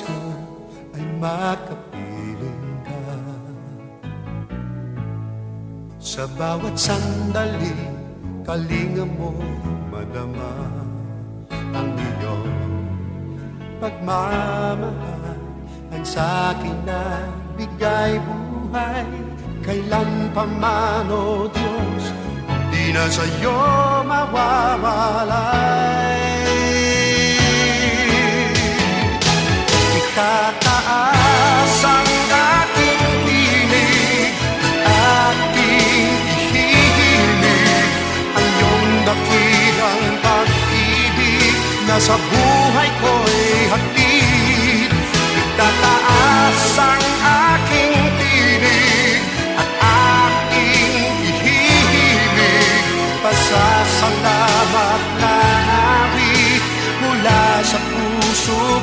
nais ko ay makapiling ka. Sa bawat sandali, kalinga mo madama ang iyong pagmamahal. Ang sa'kin na bigay buhay, kailan pa man, o Diyos, di na sa'yo mawawalay. Itataas ang aking tinig, aking ihihilig ang iyong dakilang pag-ibig na sa buhay ko'y hatid. Itataas ang aking tinig at aking ihihilig, pasasalamat na awit mula sa puso